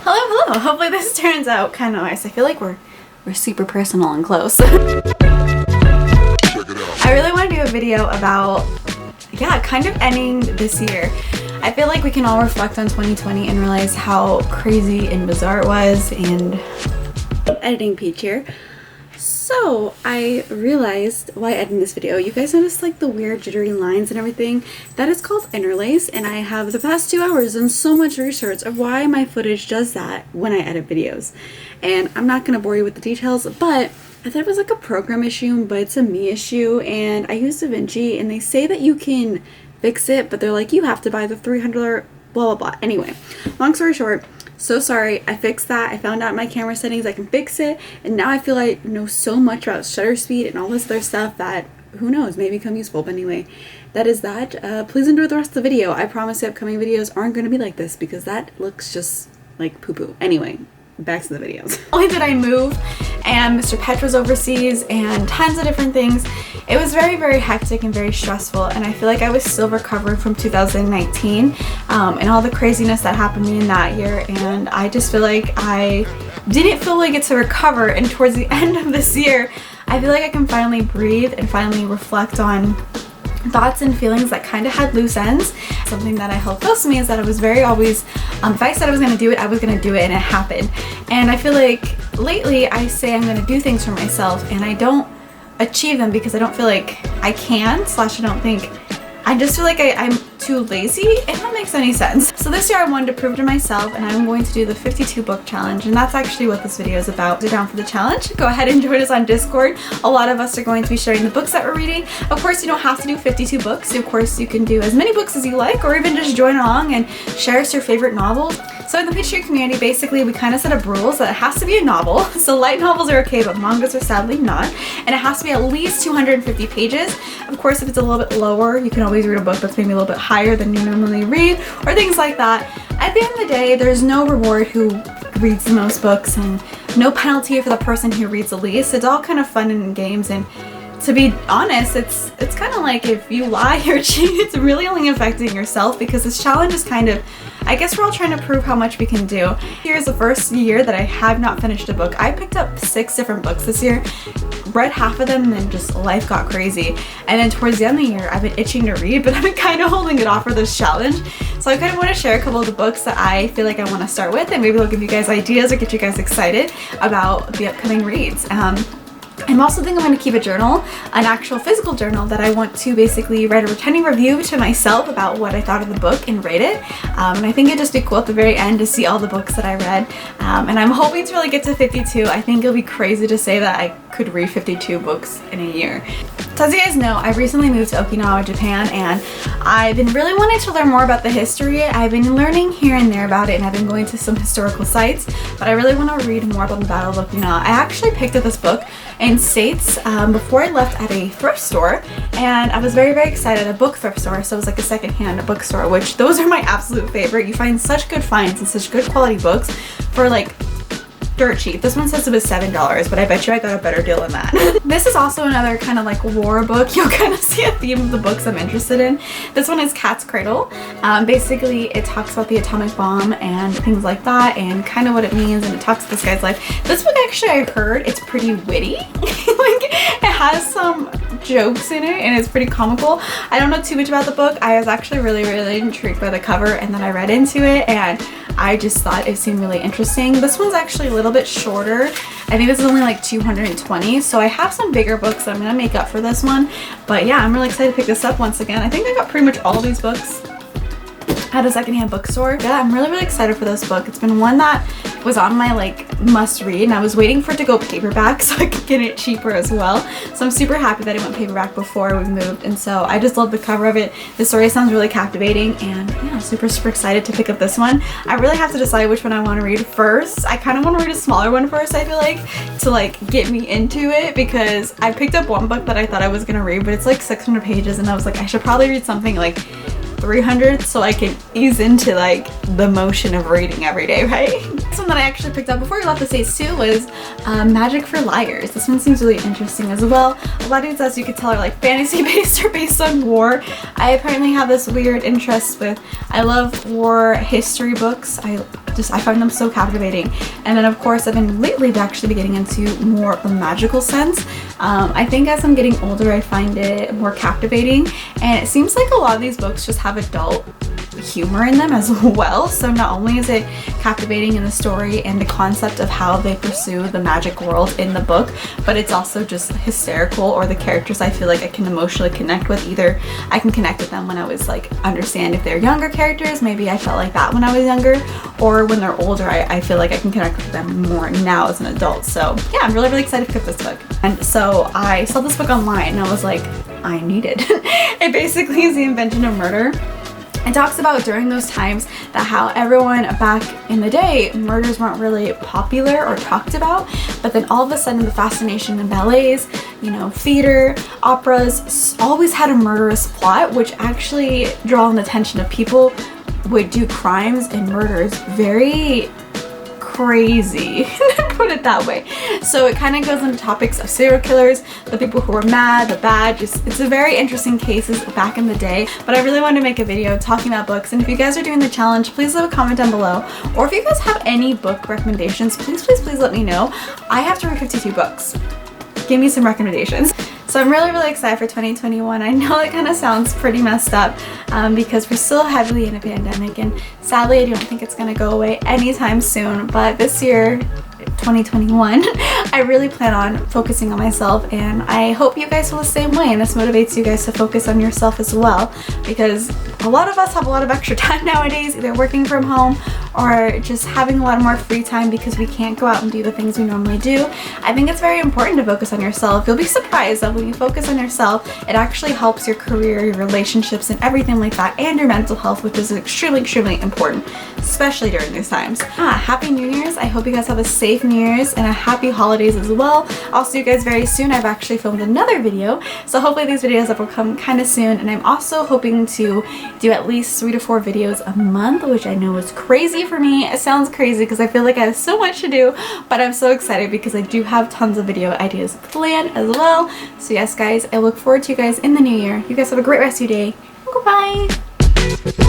Hello, hello. Hopefully this turns out kind of nice. I feel like we're super personal and close. I really want to do a video about, kind of ending this year. I feel like we can all reflect on 2020 and realize how crazy and bizarre it was. And editing Peach here. So I realized while editing this video, you guys noticed like the weird jittery lines and everything? That is called interlace, and I have the past 2 hours done so much research of why my footage does that when I edit videos. And I'm not going to bore you with the details, but I thought it was like a program issue, but it's a me issue, and I use DaVinci, and they say that you can fix it, but they're like, you have to buy the $300 blah blah blah. Anyway, long story short, so sorry, I fixed that. I found out my camera settings, I can fix it, and now I feel like I know so much about shutter speed and all this other stuff that, who knows, may become useful. But anyway, that is that. Please enjoy the rest of the video. I promise the upcoming videos aren't going to be like this because that looks just like poo-poo. Anyway, back to the videos. Only did I move and Mr. Pet was overseas and tons of different things. It was very, very hectic and very stressful, and I feel like I was still recovering from 2019 and all the craziness that happened to me in that year, and I just feel like I didn't fully get to recover, and towards the end of this year I feel like I can finally breathe and finally reflect on thoughts and feelings that kind of had loose ends. Something that I held close to me is that I was very always, if I said I was going to do it, I was going to do it, and it happened. And I feel like lately I say I'm going to do things for myself and I don't achieve them because I don't feel like I can, / I don't think, I just feel like I'm too lazy, if that makes any sense. So this year I wanted to prove to myself, and I'm going to do the 52 book challenge, and that's actually what this video is about. If you're down for the challenge, go ahead and join us on Discord. A lot of us are going to be sharing the books that we're reading. Of course, you don't have to do 52 books. Of course, you can do as many books as you like, or even just join along and share us your favorite novels. So in the PeachTora community, basically, we kind of set up rules that it has to be a novel. So light novels are okay, but mangas are sadly not. And it has to be at least 250 pages. Of course, if it's a little bit lower, you can always read a book that's maybe a little bit higher than you normally read, or things like that. At the end of the day, there's no reward who reads the most books and no penalty for the person who reads the least. It's all kind of fun and games, and to be honest, it's kind of like if you lie or cheat, it's really only affecting yourself, because this challenge is kind of, I guess we're all trying to prove how much we can do. Here's the first year that I have not finished a book. I picked up 6 different books this year, read half of them, and then just life got crazy. And then towards the end of the year, I've been itching to read, but I've been kind of holding it off for this challenge. So I kind of want to share a couple of the books that I feel like I want to start with, and maybe they'll give you guys ideas or get you guys excited about the upcoming reads. I'm also thinking I'm going to keep a journal, an actual physical journal that I want to basically write a tiny review to myself about what I thought of the book and rate it. And I think it'd just be cool at the very end to see all the books that I read. And I'm hoping to really get to 52. I think it'll be crazy to say that I could read 52 books in a year. So as you guys know, I recently moved to Okinawa, Japan, and I've been really wanting to learn more about the history. I've been learning here and there about it, and I've been going to some historical sites, but I really want to read more about the Battle of Okinawa. I actually picked up this book in States before I left at a thrift store, and I was very, very excited. A book thrift store, so it was like a secondhand bookstore, which those are my absolute favorite. You find such good finds and such good quality books for like dirt cheap. This one says it was $7, but I bet you I got a better deal than that. This is also another kind of like war book. You'll kind of see a theme of the books I'm interested in. This one is Cradle. Basically, it talks about the atomic bomb and things like that, and kind of what it means, and it talks about this guy's life. This book, actually, I heard it's pretty witty. Like, it has some jokes in it, and it's pretty comical. I don't know too much about the book. I was actually really, really intrigued by the cover, and then I read into it, and I just thought it seemed really interesting. This one's actually a little bit shorter. I think this is only like 220, so I have some bigger books that I'm gonna make up for this one. But yeah, I'm really excited to pick this up once again. I think I got pretty much all of these books at a secondhand bookstore. Yeah, I'm really, really excited for this book. It's been one that was on my like must read, and I was waiting for it to go paperback so I could get it cheaper as well. So I'm super happy that it went paperback before we moved, and so I just love the cover of it. The story sounds really captivating, and yeah, I'm super excited to pick up this one. I really have to decide which one I want to read first. I kind of want to read a smaller one first, I feel like, to like get me into it, because I picked up one book that I thought I was gonna read, but it's like 600 pages, and I was like, I should probably read something like 300 so I can ease into like the motion of reading every day, right? This one that I actually picked up before we left the States too was Magic for Liars. This one seems really interesting as well. A lot of these, as you can tell, are like fantasy based or based on war. I apparently have this weird interest with, I love war history books. I find them so captivating. And then of course I've been lately actually getting into more of a magical sense. I think as I'm getting older I find it more captivating, and it seems like a lot of these books just have adult humor in them as well. So not only is it captivating in the story and the concept of how they pursue the magic world in the book, but it's also just hysterical, or the characters I feel like I can emotionally connect with. Either I can connect with them when I was like, understand if they're younger characters, maybe I felt like that when I was younger, or when they're older I feel like I can connect with them more now as an adult. So yeah, I'm really excited to pick up this book. And so I saw this book online and I was like, I need it. It basically is The Invention of Murder. It talks about during those times that how everyone back in the day, murders weren't really popular or talked about, but then all of a sudden the fascination in ballets, you know, theater, operas, always had a murderous plot, which actually draw the attention of people would do crimes and murders very crazy, put it that way. So it kind of goes into topics of serial killers, the people who were mad, the bad, just it's a very interesting cases back in the day. But I really wanted to make a video talking about books, and if you guys are doing the challenge, please leave a comment down below, or if you guys have any book recommendations, please let me know. I have to read 52 books. Give me some recommendations. So I'm really excited for 2021. I know it kind of sounds pretty messed up because we're still heavily in a pandemic, and sadly I don't think it's going to go away anytime soon, but this year 2021 I really plan on focusing on myself, and I hope you guys feel the same way and this motivates you guys to focus on yourself as well, because a lot of us have a lot of extra time nowadays, either working from home or just having a lot more free time because we can't go out and do the things we normally do. I think it's very important to focus on yourself. You'll be surprised that when you focus on yourself, it actually helps your career, your relationships, and everything like that, and your mental health, which is extremely important, especially during these times. Happy New Year's. I hope you guys have a safe New Year's and a happy holidays as well. I'll see you guys very soon. I've actually filmed another video, so hopefully these videos will come kind of soon, and I'm also hoping to do at least 3 to 4 videos a month, which I know is crazy for me. It sounds crazy because I feel like I have so much to do, but I'm so excited because I do have tons of video ideas planned as well. So yes guys, I look forward to you guys in the new year. You guys have a great rest of your day. Goodbye.